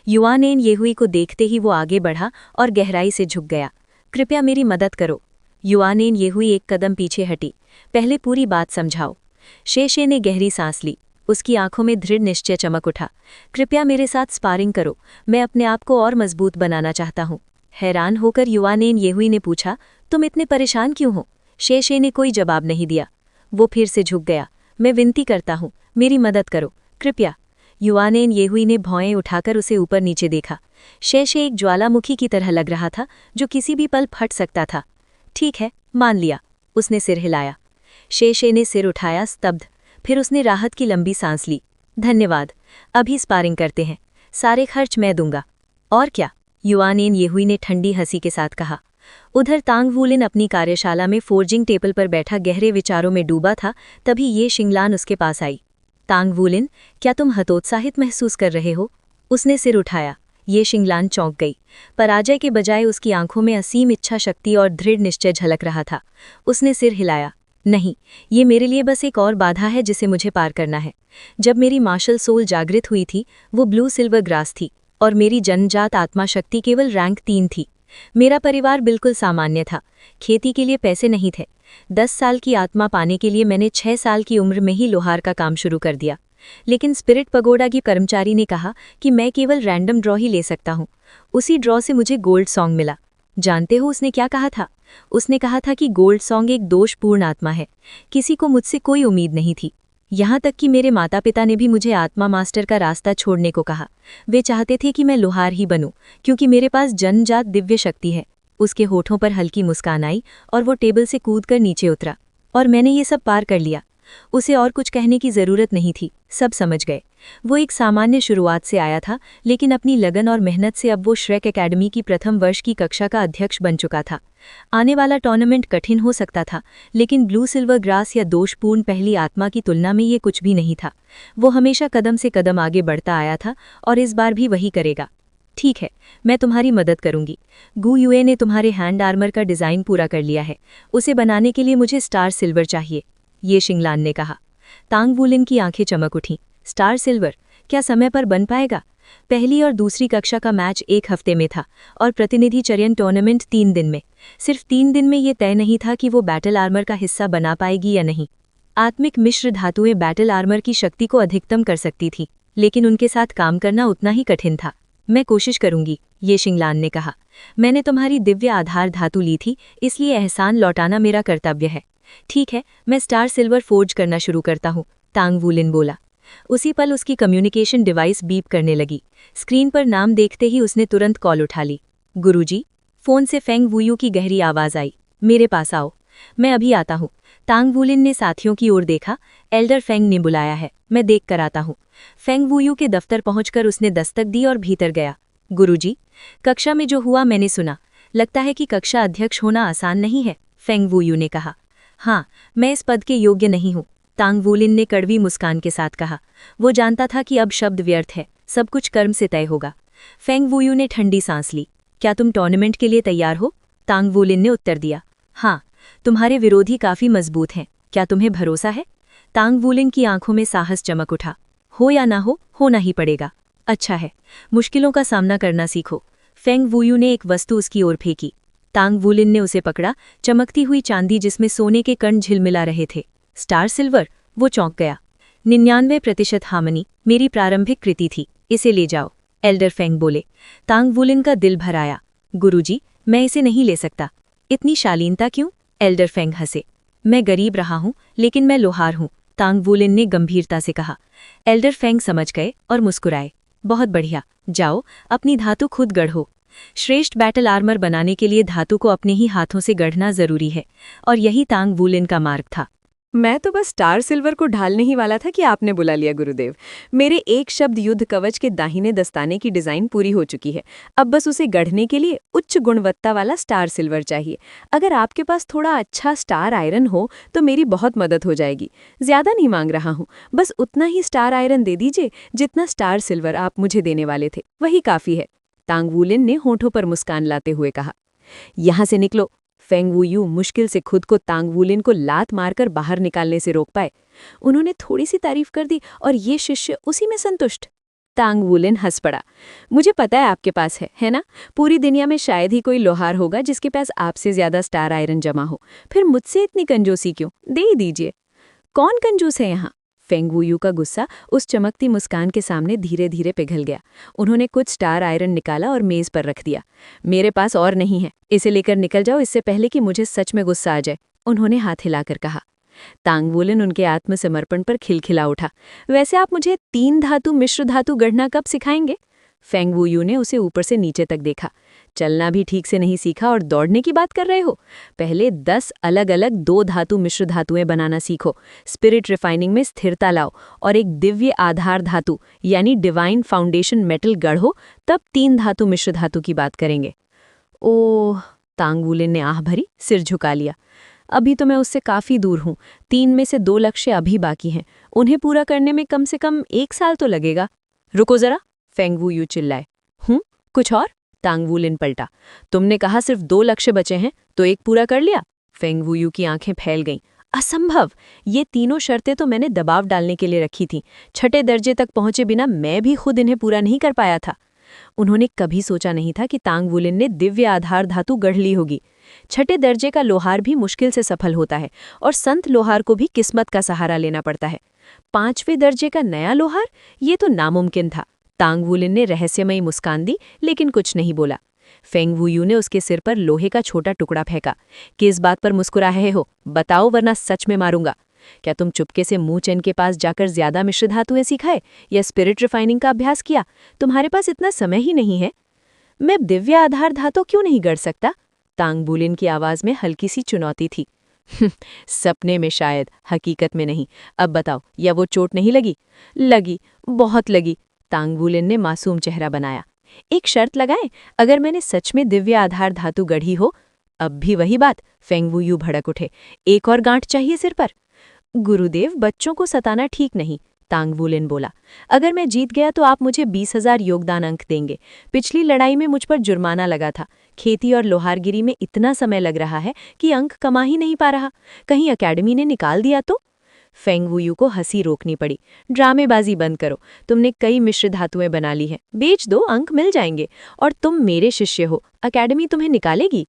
युआन एन येहुई को देखते ही वो आगे बढ़ा और गहराई से झुक गया। कृपया मेरी मदद करो। युआन एन येहुई एक कदम पीछे हटी। पहले पूरी बात समझाओ। शे ने गहरी सांस ली। उसकी आंखों में दृढ़ निश्चय चमक उठा। कृपया मेरे साथ स्पारिंग करो, मैं अपने आप को और मजबूत बनाना चाहता हूँ। हैरान होकर युआन एन येहुई ने पूछा, तुम इतने परेशान क्यों हो? शे ने कोई जवाब नहीं दिया। वो फिर से झुक गया। मैं विनती करता हूँ, मेरी मदद करो, कृपया। युआन एन येहुई ने भौएं उठाकर उसे ऊपर नीचे देखा। शे एक ज्वालामुखी की तरह लग रहा था जो किसी भी पल फट सकता था। ठीक है, मान लिया। उसने सिर हिलाया। शे ने सिर उठाया, स्तब्ध। फिर उसने राहत की लंबी सांस ली। धन्यवाद, अभी स्पारिंग करते हैं, सारे खर्च मैं दूंगा। और क्या? युआन एन येहुई ने ठंडी हंसी के साथ कहा। उधर तांग वुलिन अपनी कार्यशाला में फोर्जिंग टेबल पर बैठा गहरे विचारों में डूबा था। तभी ये शिंगलान उसके पास आई। तांग वुलिन, क्या तुम हतोत्साहित महसूस कर रहे हो? उसने सिर उठाया। ये शिंगलान चौंक गई। पराजय के बजाय उसकी आंखों में असीम इच्छा शक्ति और दृढ़ निश्चय झलक रहा था। उसने सिर हिलाया। नहीं, ये मेरे लिए बस एक और बाधा है जिसे मुझे पार करना है। जब मेरी मार्शल सोल जागृत हुई थी, वो ब्लू सिल्वर ग्रास थी और मेरी जन्मजात आत्मा शक्ति केवल रैंक 3 थी। मेरा परिवार बिल्कुल सामान्य था। खेती के लिए पैसे नहीं थे। 10 साल की आत्मा पाने के लिए मैंने 6 साल की उम्र में ही लोहार का काम शुरू कर दिया। लेकिन स्पिरिट पगोडा की कर्मचारी ने कहा कि मैं केवल रैंडम ड्रॉ ही ले सकता हूँ। उसी ड्रॉ से मुझे गोल्ड सॉन्ग मिला। जानते हो उसने क्या कहा था? उसने कहा था कि गोल्ड सॉन्ग एक दोषपूर्ण आत्मा है। किसी को मुझसे कोई उम्मीद नहीं थी। यहाँ तक कि मेरे माता पिता ने भी मुझे आत्मा मास्टर का रास्ता छोड़ने को कहा। वे चाहते थे कि मैं लोहार ही बनूं, क्योंकि मेरे पास जन्मजात दिव्य शक्ति है। उसके होठों पर हल्की मुस्कान आई और वो टेबल से कूदकर नीचे उतरा। और मैंने ये सब पार कर लिया। उसे और कुछ कहने की जरूरत नहीं थी, सब समझ गए। वो एक सामान्य शुरुआत से आया था, लेकिन अपनी लगन और मेहनत से अब वो श्रेक एकेडमी की प्रथम वर्ष की कक्षा का अध्यक्ष बन चुका था। आने वाला टूर्नामेंट कठिन हो सकता था, लेकिन ब्लू सिल्वर ग्रास या दोषपूर्ण पहली आत्मा की तुलना में ये कुछ भी नहीं था। वो हमेशा कदम से कदम आगे बढ़ता आया था और इस बार भी वही करेगा। ठीक है, मैं तुम्हारी मदद करूंगी। गु युए ने तुम्हारे हैंड आर्मर का डिज़ाइन पूरा कर लिया है। उसे बनाने के लिए मुझे स्टार सिल्वर चाहिए, ये शिंगलान ने कहा। तांग वुलिन की आंखें चमक उठीं। स्टार सिल्वर क्या समय पर बन पाएगा? पहली और दूसरी कक्षा का मैच 1 हफ्ते में था और प्रतिनिधि चयन टूर्नामेंट 3 दिन में। सिर्फ 3 दिन में ये तय नहीं था कि वो बैटल आर्मर का हिस्सा बना पाएगी या नहीं। आत्मिक मिश्र धातुएं बैटल आर्मर की शक्ति को अधिकतम कर सकती थी, लेकिन उनके साथ काम करना उतना ही कठिन था। मैं कोशिश करूंगी, ये शिंगलान ने कहा। मैंने तुम्हारी दिव्य आधार धातु ली थी, इसलिए एहसान लौटाना मेरा कर्तव्य है। ठीक है, मैं स्टार सिल्वर फोर्ज करना शुरू करता हूँ, तांग वुलिन बोला। उसी पल उसकी कम्युनिकेशन डिवाइस बीप करने लगी। स्क्रीन पर नाम देखते ही उसने तुरंत कॉल उठा ली। गुरुजी, फोन से फेंग वुयू की गहरी आवाज आई। मेरे पास आओ, मैं अभी आता हूँ। तांग वुलिन ने साथियों की ओर देखा। एल्डर फेंग ने बुलाया है, मैं देख कर आता हूँ। फेंग वुयू के दफ्तर पहुंचकर उसने दस्तक दी और भीतर गया। गुरुजी, कक्षा में जो हुआ मैंने सुना। लगता है कि कक्षा अध्यक्ष होना आसान नहीं है, फेंग वुयू ने कहा। हाँ, मैं इस पद के योग्य नहीं हूँ, तांग वुलिन ने कड़वी मुस्कान के साथ कहा। वो जानता था कि अब शब्द व्यर्थ है, सब कुछ कर्म से तय होगा। फेंग वुयू ने ठंडी सांस ली। क्या तुम टूर्नामेंट के लिए तैयार हो? तांग वुलिन ने उत्तर दिया। हाँ, तुम्हारे विरोधी काफी मजबूत हैं, क्या तुम्हें भरोसा है? तांग वुलिन की आंखों में साहस चमक उठा। हो या ना हो, होना ही पड़ेगा। अच्छा है, मुश्किलों का सामना करना सीखो। फेंग वुयू ने एक वस्तु उसकी ओर फेंकी। तांग वुलिन ने उसे पकड़ा, चमकती हुई चांदी जिसमें सोने के कण झिलमिला रहे थे। स्टार सिल्वर, वो चौंक गया। 99% हार्मनी मेरी प्रारंभिक कृति थी, इसे ले जाओ, एल्डर फेंग बोले। तांग वुलिन का दिल भर आया। गुरुजी, मैं इसे नहीं ले सकता। इतनी शालीनता क्यों? एल्डर फेंग हंसे। मैं गरीब रहा हूं, लेकिन मैं लोहार हूं, तांग वुलिन ने गंभीरता से कहा। एल्डर फेंग समझ गए और मुस्कुराए। बहुत बढ़िया, जाओ, अपनी धातु खुद गढ़ो। श्रेष्ठ बैटल आर्मर बनाने के लिए धातु को अपने ही हाथों से गढ़ना जरूरी है, और यही तांग वुलिन का मार्ग था। मैं तो बस स्टार सिल्वर को ढालने ही वाला था कि आपने बुला लिया गुरुदेव। मेरे एक शब्द युद्ध कवच के दाहिने दस्ताने की डिजाइन पूरी हो चुकी है। अब बस उसे गढ़ने के लिए उच्च गुणवत्ता वाला स्टार सिल्वर चाहिए। अगर आपके पास थोड़ा अच्छा स्टार आयरन हो तो मेरी बहुत मदद हो जाएगी। ज्यादा नहीं मांग रहा हूँ, बस उतना ही स्टार आयरन दे दीजिए जितना स्टार सिल्वर आप मुझे देने वाले थे, वही काफी है, तांग वुलिन ने होठों पर मुस्कान लाते हुए कहा। यहाँ से निकलो। फेंग वुयू मुश्किल से खुद को तांग वुलिन को लात मारकर बाहर निकालने से रोक पाए। उन्होंने थोड़ी सी तारीफ कर दी और ये शिष्य उसी में संतुष्ट। तांग वुलिन हंस पड़ा। मुझे पता है आपके पास है ना? पूरी दुनिया में शायद ही कोई लोहार होगा जिसके पास आपसे ज्यादा स्टार आयरन जमा हो। फिर मुझसे इतनी कंजूसी क्यों? दे ही दीजिए। कौन कंजूस है यहाँ? फेंग वुयू का गुस्सा उस चमकती मुस्कान के सामने धीरे धीरे पिघल गया। उन्होंने कुछ स्टार आयरन निकाला और मेज पर रख दिया। मेरे पास और नहीं है, इसे लेकर निकल जाओ इससे पहले कि मुझे सच में गुस्सा आ जाए, उन्होंने हाथ हिलाकर कहा। तांग वुलिन उनके आत्मसमर्पण पर खिलखिला उठा। वैसे आप मुझे 3 धातु मिश्र धातु गढ़ना कब सिखाएंगे? फेंग वुयू ने उसे ऊपर से नीचे तक देखा। चलना भी ठीक से नहीं सीखा और दौड़ने की बात कर रहे हो? पहले 10 अलग अलग 2 धातु मिश्र धातुएं बनाना सीखो, स्पिरिट रिफाइनिंग में स्थिरता लाओ और एक दिव्य आधार धातु यानी डिवाइन फाउंडेशन मेटल गढ़ो, तब 3 धातु मिश्र धातु की बात करेंगे। ओह, तांग वुलिन ने आह भरी, सिर झुका लिया। अभी तो मैं उससे काफी दूर हूँ। 3 में से 2 लक्ष्य अभी बाकी हैं, उन्हें पूरा करने में कम से कम 1 साल तो लगेगा। रुको जरा, फेंग वुयू चिल्लाए। कुछ और? तांग वुलिन पलटा। तुमने कहा सिर्फ 2 लक्ष्य बचे हैं, तो एक पूरा कर लिया? फेंग वुयू की आंखें फैल गईं। असंभव! ये तीनों शर्तें तो मैंने दबाव डालने के लिए रखी थीं। छठे दर्जे तक पहुंचे बिना मैं भी खुद इन्हें पूरा नहीं कर पाया था। उन्होंने कभी सोचा नहीं था कि तांग वुलिन ने दिव्य आधार धातु गढ़ ली होगी। छठे दर्जे का लोहार भी मुश्किल से सफल होता है और संत लोहार को भी किस्मत का सहारा लेना पड़ता है। 5वें दर्जे का नया लोहार, ये तो नामुमकिन था। तांग वुलिन ने रहस्यमयी मुस्कान दी, लेकिन कुछ नहीं बोला। फेंग वुयू ने उसके सिर पर लोहे का छोटा टुकड़ा फेंका। किस बात पर मुस्कुरा रहे हो? बताओ, वरना सच में मारूंगा। क्या तुम चुपके से मूँ चेन के पास जाकर ज्यादा मिश्र धातुएं सिखाए या स्पिरिट रिफाइनिंग का अभ्यास किया? तुम्हारे पास इतना समय ही नहीं है। मैं दिव्य आधार धातु क्यों नहीं गढ़ सकता? तांग वुलिन की आवाज में हल्की सी चुनौती थी। सपने में शायद, हकीकत में नहीं। अब बताओ, या वो चोट नहीं लगी? लगी, बहुत लगी। तांग वुलिन ने मासूम चेहरा बनाया। एक शर्त लगाएं, अगर मैंने सच में दिव्य आधार धातु गढ़ी हो। अब भी वही बात, फेंग वुयू भड़क उठे। एक और गांठ चाहिए सिर पर। गुरुदेव, बच्चों को सताना ठीक नहीं, तांग वुलिन बोला। अगर मैं जीत गया तो आप मुझे 20,000 योगदान अंक देंगे। पिछली लड़ाई में मुझ पर जुर्माना लगा था। खेती और लोहारगिरी में इतना समय लग रहा है कि अंक कमा ही नहीं पा रहा। कहीं अकेडमी ने निकाल दिया तो? फेंग वुयू को हंसी रोकनी पड़ी। ड्रामेबाजी बंद करो। तुमने कई मिश्र धातुएं बना ली हैं, बेच दो, अंक मिल जाएंगे। और तुम मेरे शिष्य हो, अकेडमी तुम्हें निकालेगी।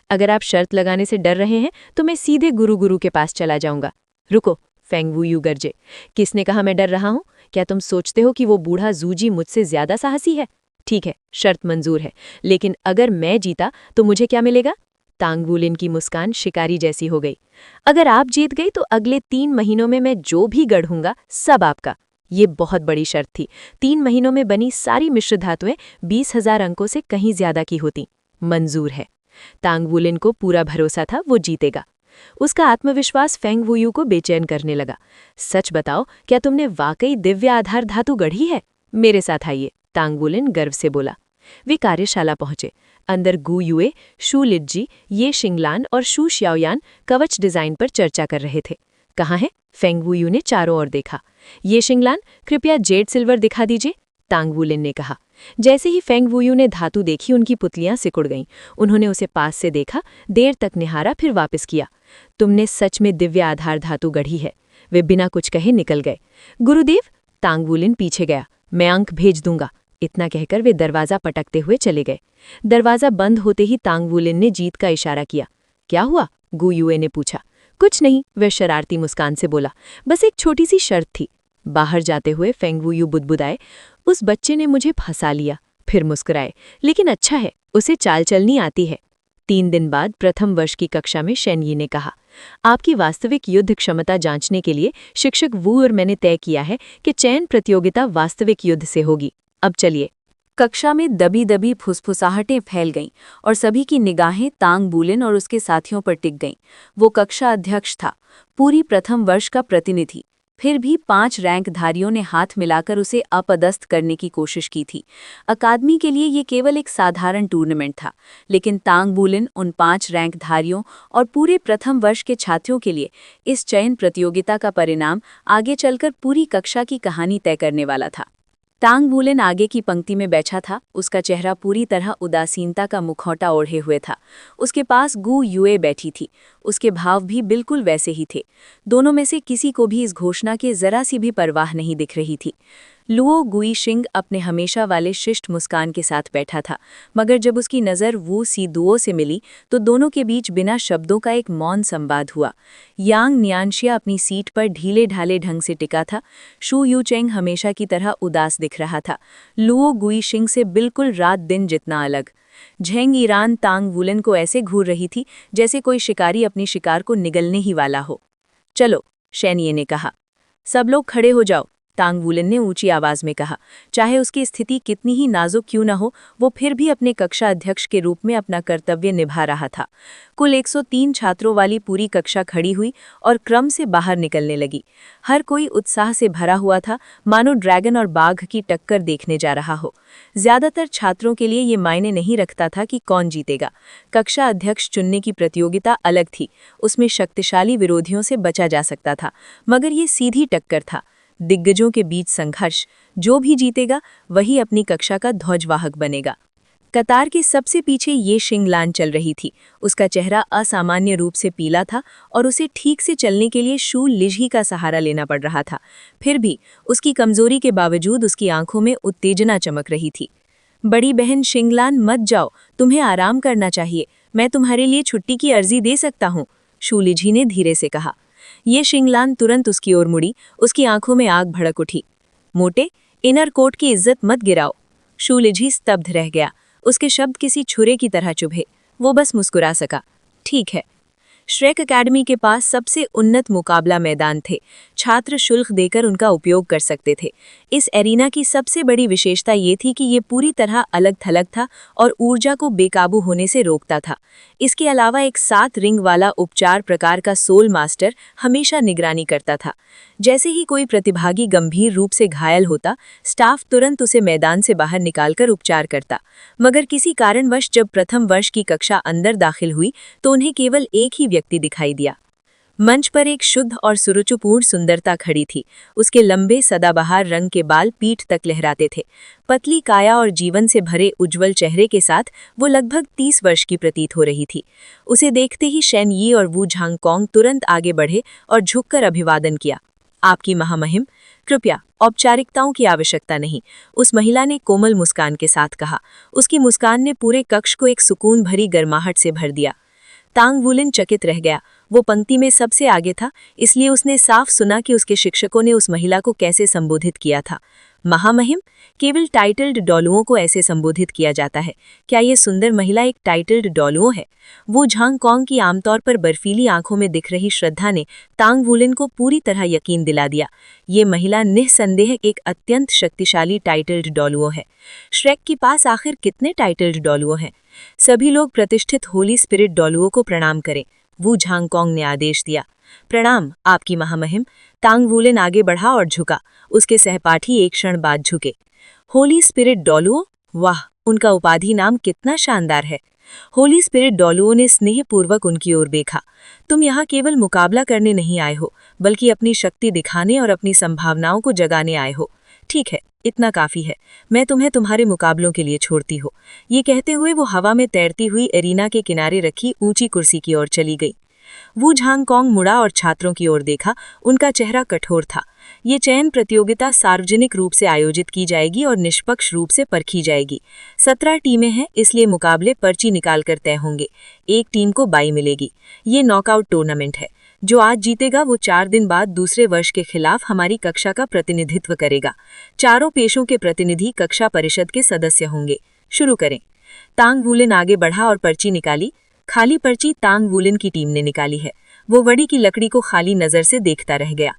अगर आप शर्त लगाने से डर रहे हैं तो मैं सीधे गुरु के पास चला जाऊंगा। रुको, फेंग वुयू गरजे। किसने कहा मैं डर रहा हूं? क्या तुम सोचते हो कि वो बूढ़ा जूजी मुझसे ज्यादा साहसी है? ठीक है, शर्त मंजूर है, लेकिन अगर मैं जीता तो मुझे क्या मिलेगा? तांग वुलिन की मुस्कान शिकारी जैसी हो गई। अगर आप जीत गई तो अगले 3 महीनों में मैं जो भी गढ़ूंगा सब आपका। ये बहुत बड़ी शर्त थी। 3 महीनों में बनी सारी मिश्र धातुएं 20,000 अंकों से कहीं ज्यादा की होती। मंजूर है। तांग वुलिन को पूरा भरोसा था वो जीतेगा। उसका आत्मविश्वास फेंग वुयू को बेचैन करने लगा। सच बताओ, क्या तुमने वाकई दिव्य आधार धातु गढ़ी है? मेरे साथ आइए, तांग वुलिन गर्व से बोला। वे कार्यशाला पहुंचे। अंदर गु युए, शू लिज्जी, ये शिंगलान और शू श्याओयान कवच डिजाइन पर चर्चा कर रहे थे। कहाँ है? फेंग वुयू ने चारों ओर देखा। ये शिंगलान, कृपया जेड सिल्वर दिखा दीजिए, तांग वुलिन ने कहा। जैसे ही फेंग वुयू ने धातु देखी, उनकी पुतलियां सिकुड़ गईं। उन्होंने उसे पास से देखा, देर तक निहारा, फिर वापस किया। तुमने सच में दिव्य आधार धातु गढ़ी है। वे बिना कुछ कहे निकल गए। गुरुदेव, तांग वुलिन पीछे गया। मैं अंक भेज दूंगा। इतना कहकर वे दरवाजा पटकते हुए चले गए। दरवाजा बंद होते ही तांग वुलिन ने जीत का इशारा किया। क्या हुआ? गु युए ने पूछा। कुछ नहीं, वह शरारती मुस्कान से बोला। बस एक छोटी सी शर्त थी। बाहर जाते हुए फेंग वुयू बुदबुदाए। उस बच्चे ने मुझे फंसा लिया। फिर मुस्कुराए। लेकिन अच्छा है, उसे चाल चलनी आती है। 3 दिन बाद प्रथम वर्ष की कक्षा में शेनयी ने कहा, आपकी वास्तविक युद्ध क्षमता जांचने के लिए शिक्षक वू और मैंने तय किया है कि चयन प्रतियोगिता वास्तविक युद्ध से होगी। अब चलिए। कक्षा में दबी दबी फुसफुसाहटें फैल गईं और सभी की निगाहें तांग वुलिन और उसके साथियों पर टिक गईं। वो कक्षा अध्यक्ष था, पूरी प्रथम वर्ष का प्रतिनिधि। फिर भी 5 रैंकधारियों ने हाथ मिलाकर उसे अपदस्थ करने की कोशिश की थी। अकादमी के लिए ये केवल एक साधारण टूर्नामेंट था, लेकिन तांग वुलिन उन 5 रैंकधारियों और पूरे प्रथम वर्ष के छात्रों के लिए इस चयन प्रतियोगिता का परिणाम आगे चलकर पूरी कक्षा की कहानी तय करने वाला था। तांग वुलिन आगे की पंक्ति में बैठा था। उसका चेहरा पूरी तरह उदासीनता का मुखौटा ओढ़े हुए था। उसके पास गु युए बैठी थी। उसके भाव भी बिल्कुल वैसे ही थे। दोनों में से किसी को भी इस घोषणा की जरा सी भी परवाह नहीं दिख रही थी। लुओ गुईशिंग अपने हमेशा वाले शिष्ट मुस्कान के साथ बैठा था, मगर जब उसकी नज़र वू सी दुओ से मिली तो दोनों के बीच बिना शब्दों का एक मौन संवाद हुआ। यांग न्यानशिया अपनी सीट पर ढीले ढाले ढंग से टिका था। शू यूचेंग हमेशा की तरह उदास दिख रहा था। लुओ गुईशिंग से बिल्कुल रात दिन जितना अलग। झेंग ईरान तांग वुलिन को ऐसे घूर रही थी जैसे कोई शिकारी अपनी शिकार को निगलने ही वाला हो। चलो, शेनयी ने कहा। सब लोग खड़े हो जाओ, तांग वुलिन ने ऊंची आवाज में कहा। चाहे उसकी स्थिति कितनी ही नाजुक क्यों न हो, वो फिर भी अपने कक्षा अध्यक्ष के रूप में अपना कर्तव्य निभा रहा था। कुल 103 छात्रों वाली पूरी कक्षा खड़ी हुई और क्रम से बाहर निकलने लगी। हर कोई उत्साह से भरा हुआ था, मानो ड्रैगन और बाघ की टक्कर देखने जा रहा हो। ज्यादातर छात्रों के लिए ये मायने नहीं रखता था कि कौन जीतेगा। कक्षा अध्यक्ष चुनने की प्रतियोगिता अलग थी। उसमें शक्तिशाली विरोधियों से बचा जा सकता था, मगर ये सीधी टक्कर था। दिग्गजों के बीच संघर्ष। जो भी जीतेगा वही अपनी कक्षा का ध्वजवाहक बनेगा। कतार के सबसे पीछे ये शिंगलान चल रही थी। उसका चेहरा असामान्य रूप से पीला था और उसे ठीक से चलने के लिए शू लिजही का सहारा लेना पड़ रहा था। फिर भी उसकी कमजोरी के बावजूद उसकी आंखों में उत्तेजना चमक रही थी। बड़ी बहन शिंगलान, मत जाओ, तुम्हें आराम करना चाहिए। मैं तुम्हारे लिए छुट्टी की अर्जी दे सकता हूँ, शू लिजही ने धीरे से कहा। ये शिंगलान तुरंत उसकी ओर मुड़ी। उसकी आंखों में आग भड़क उठी। मोटे, इनर कोट की इज्जत मत गिराओ। शू लिजही स्तब्ध रह गया। उसके शब्द किसी छुरे की तरह चुभे। वो बस मुस्कुरा सका। ठीक है। श्रेक एकेडमी के पास सबसे उन्नत मुकाबला मैदान थे। छात्र शुल्क देकर उनका उपयोग कर सकते थे। इस एरिना की सबसे बड़ी विशेषता ये थी कि ये पूरी तरह अलग थलग था और ऊर्जा को बेकाबू होने से रोकता था। इसके अलावा एक 7 रिंग वाला उपचार प्रकार का सोल मास्टर हमेशा निगरानी करता था। जैसे ही कोई प्रतिभागी गंभीर रूप से घायल होता, स्टाफ तुरंत उसे मैदान से बाहर निकालकर उपचार करता। मगर किसी कारणवश जब प्रथम वर्ष की कक्षा अंदर दाखिल हुई तो उन्हें केवल एक ही व्यक्ति दिखाई दिया। मंच पर एक शुद्ध और सुरुचिपूर्ण सुंदरता खड़ी थी। उसके लंबे सदाबहार रंग के बाल पीठ तक लहराते थे। पतली काया और जीवन से भरे उज्जवल चेहरे के साथ वो लगभग 30 वर्ष की प्रतीत हो रही थी। उसे देखते ही शेन यी और वू झांगकोंग तुरंत आगे बढ़े और झुककर अभिवादन किया। आपकी महामहिम, कृपया औपचारिकताओं की आवश्यकता नहीं, उस महिला ने कोमल मुस्कान के साथ कहा। उसकी मुस्कान ने पूरे कक्ष को एक सुकून भरी गर्माहट से भर दिया। तांग वुलिन चकित रह गया। वो पंक्ति में सबसे आगे था, इसलिए उसने साफ सुना कि उसके शिक्षकों ने उस महिला को कैसे संबोधित किया था। महामहिम, केवल टाइटल्ड डॉलुओं को ऐसे संबोधित किया जाता है। क्या ये सुंदर महिला एक टाइटल्ड डॉलुओ है? वो झांगकोंग की आमतौर पर बर्फीली आंखों में दिख रही श्रद्धा ने तांग वुलिन को पूरी तरह यकीन दिला दिया। ये महिला निस्संदेह एक अत्यंत शक्तिशाली टाइटल्ड डॉलुओ है। श्रेक के पास आखिर कितने टाइटल्ड डॉलुओ हैं? सभी लोग प्रतिष्ठित होली स्पिरिट डॉलुओं को प्रणाम करें, वू झांगकोंग ने आदेश दिया। प्रणाम, आपकी महामहिम। तांग वुलिन आगे बढ़ा और झुका। उसके सहपाठी एक क्षण बाद झुके। होली स्पिरिट डॉलुओ? वाह, उनका उपाधि नाम कितना शानदार है। होली स्पिरिट डॉलुओ ने स्नेहपूर्वक उनकी ओर देखा। तुम यहाँ केवल मुकाबला करने नहीं आए हो, बल्कि अपनी शक्ति दिखाने और अपनी संभावनाओं को जगाने आए हो। ठीक है, इतना काफी है। मैं तुम्हें तुम्हारे मुकाबलों के लिए छोड़ती हूँ। ये कहते हुए वो हवा में तैरती हुई एरिना के किनारे रखी ऊंची कुर्सी की ओर चली गई। वू झांगकोंग मुड़ा और छात्रों की ओर देखा। उनका चेहरा कठोर था। ये चयन प्रतियोगिता सार्वजनिक रूप से आयोजित की जाएगी और निष्पक्ष रूप से परखी जाएगी। 17 टीमें हैं, इसलिए मुकाबले पर्ची निकालकर तय होंगे। एक टीम को बाई मिलेगी। ये नॉकआउट टूर्नामेंट है। जो आज जीतेगा वो 4 दिन बाद दूसरे वर्ष के खिलाफ हमारी कक्षा का प्रतिनिधित्व करेगा। चारों पेशों के प्रतिनिधि कक्षा परिषद के सदस्य होंगे। शुरू करें। तांग वुलिन आगे बढ़ा और पर्ची निकाली। खाली पर्ची तांग वुलिन की टीम ने निकाली है। वो वड़ी की लकड़ी को खाली नजर से देखता रह गया।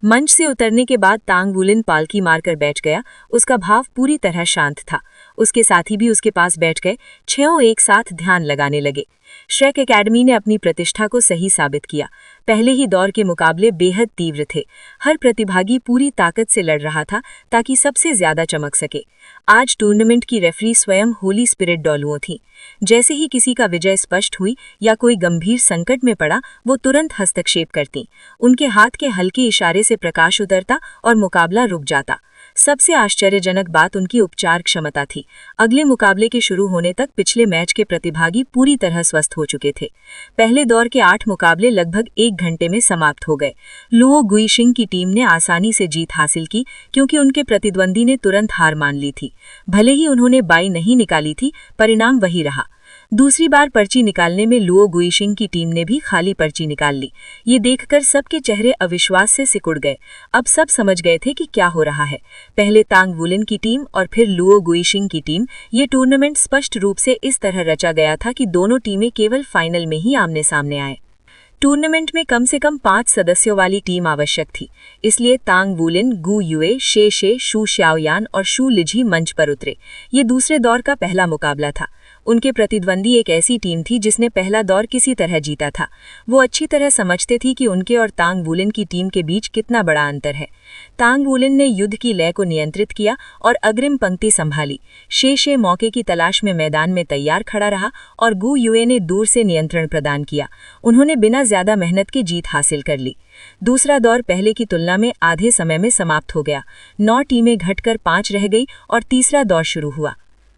मंच से उतरने के बाद तांग वुलिन पालकी मारकर बैठ गया। उसका भाव पूरी तरह शांत था। उसके साथी भी उसके पास बैठ गए। 6 एक साथ ध्यान लगाने लगे। श्रेक एकेडमी ने अपनी प्रतिष्ठा को सही साबित किया। पहले ही दौर के मुकाबले बेहद तीव्र थे। हर प्रतिभागी पूरी ताकत से लड़ रहा था ताकि सबसे ज्यादा चमक सके। आज टूर्नामेंट की रेफरी स्वयं होली स्पिरिट डॉलुओं थी। जैसे ही किसी का विजय स्पष्ट हुई या कोई गंभीर संकट में पड़ा, वो तुरंत हस्तक्षेप करती। उनके हाथ के हल्के इशारे से प्रकाश उतरता और मुकाबला रुक जाता। सबसे आश्चर्यजनक बात उनकी उपचार क्षमता थी। अगले मुकाबले के शुरू होने तक पिछले मैच के प्रतिभागी पूरी तरह स्वस्थ हो चुके थे। पहले दौर के 8 मुकाबले लगभग 1 घंटे में समाप्त हो गए। लुओ गुइशिंग की टीम ने आसानी से जीत हासिल की क्योंकि उनके प्रतिद्वंदी ने तुरंत हार मान ली थी। भले ही उन्होंने बाई नहीं निकाली थी, परिणाम वही रहा। दूसरी बार पर्ची निकालने में लुओ गुइशिंग की टीम ने भी खाली पर्ची निकाल ली। ये देखकर सबके चेहरे अविश्वास से सिकुड़ गए। अब सब समझ गए थे कि क्या हो रहा है। पहले तांग वुलिन की टीम और फिर लुओ गुइशिंग की टीम। ये टूर्नामेंट स्पष्ट रूप से इस तरह रचा गया था कि दोनों टीमें केवल फाइनल में ही आमने सामने आए। टूर्नामेंट में कम से कम 5 सदस्यों वाली टीम आवश्यक थी। इसलिए तांग वुलिन, गु युए, शे, शू शाओयान और शू लिजही मंच पर उतरे। ये दूसरे दौर का पहला मुकाबला था। उनके प्रतिद्वंदी एक ऐसी टीम थी जिसने पहला दौर किसी तरह जीता था। वो अच्छी तरह समझते थी कि उनके और तांग वुलिन की टीम के बीच कितना बड़ा अंतर है। तांग वुलिन ने युद्ध की लय को नियंत्रित किया और अग्रिम पंक्ति संभाली। शे मौके की तलाश में मैदान में तैयार खड़ा रहा और गु युए ने दूर से नियंत्रण प्रदान किया। उन्होंने बिना ज्यादा मेहनत की जीत हासिल कर ली। दूसरा दौर पहले की तुलना में आधे समय में समाप्त हो गया। 9 टीमें घटकर 5 रह गई और तीसरा दौर शुरू हुआ।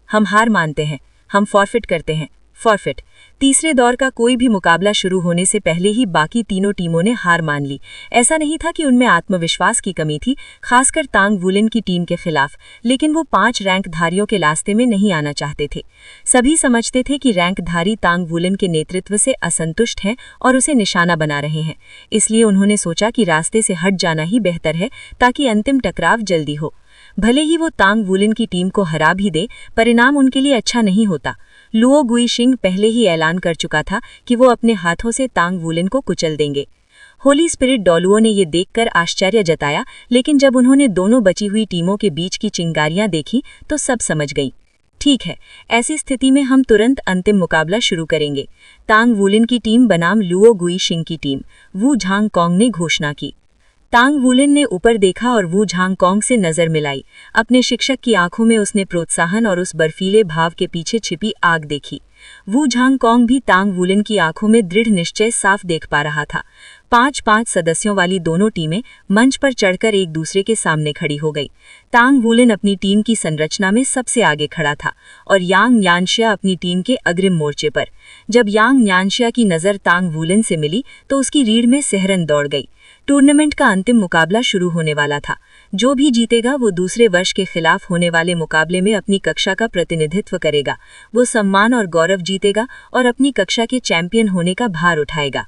हम हार मानते हैं, हम फॉरफिट करते हैं। फॉरफिट। तीसरे दौर का कोई भी मुकाबला शुरू होने से पहले ही बाकी तीनों टीमों ने हार मान ली। ऐसा नहीं था कि उनमें आत्मविश्वास की कमी थी, खासकर तांग वुलिन की टीम के खिलाफ, लेकिन वो 5 रैंकधारियों के रास्ते में नहीं आना चाहते थे। सभी समझते थे कि रैंकधारी तांग वुलिन के नेतृत्व से असंतुष्ट हैं और उसे निशाना बना रहे हैं। इसलिए उन्होंने सोचा कि रास्ते से हट जाना ही बेहतर है ताकि अंतिम टकराव जल्दी हो। भले ही वो तांग वुलिन की टीम को हरा भी दे, परिणाम उनके लिए अच्छा नहीं होता। लुओ गुइशिंग पहले ही ऐलान कर चुका था कि वो अपने हाथों से तांग वुलिन को कुचल देंगे। होली स्पिरिट डोलुओ ने ये देखकर आश्चर्य जताया, लेकिन जब उन्होंने दोनों बची हुई टीमों के बीच की चिंगारियां देखी तो सब समझ गई। ठीक है, ऐसी स्थिति में हम तुरंत अंतिम मुकाबला शुरू करेंगे। तांग वुलिन की टीम बनाम लुओ गुइशिंग की टीम, वू झांगकोंग ने घोषणा की। तांग वुलिन ने ऊपर देखा और वू झांगकोंग से नजर मिलाई। अपने शिक्षक की आंखों में उसने प्रोत्साहन और उस बर्फीले भाव के पीछे छिपी आग देखी। वू झांगकोंग भी तांग वुलिन की आंखों में दृढ़ निश्चय साफ देख पा रहा था। 5-5 सदस्यों वाली दोनों टीमें मंच पर चढ़कर एक दूसरे के सामने खड़ी हो गई। तांग वुलिन अपनी टीम की संरचना में सबसे आगे खड़ा था और यांग यानशिया अपनी टीम के अग्रिम मोर्चे पर। जब यांग यानशिया की नज़र तांग वुलिन से मिली तो उसकी रीढ़ में सिहरन दौड़ गई। टूर्नामेंट का अंतिम मुकाबला शुरू होने वाला था। जो भी जीतेगा वो दूसरे वर्ष के खिलाफ होने वाले मुकाबले में अपनी कक्षा का प्रतिनिधित्व करेगा। वो सम्मान और गौरव जीतेगा और अपनी कक्षा के चैंपियन होने का भार उठाएगा।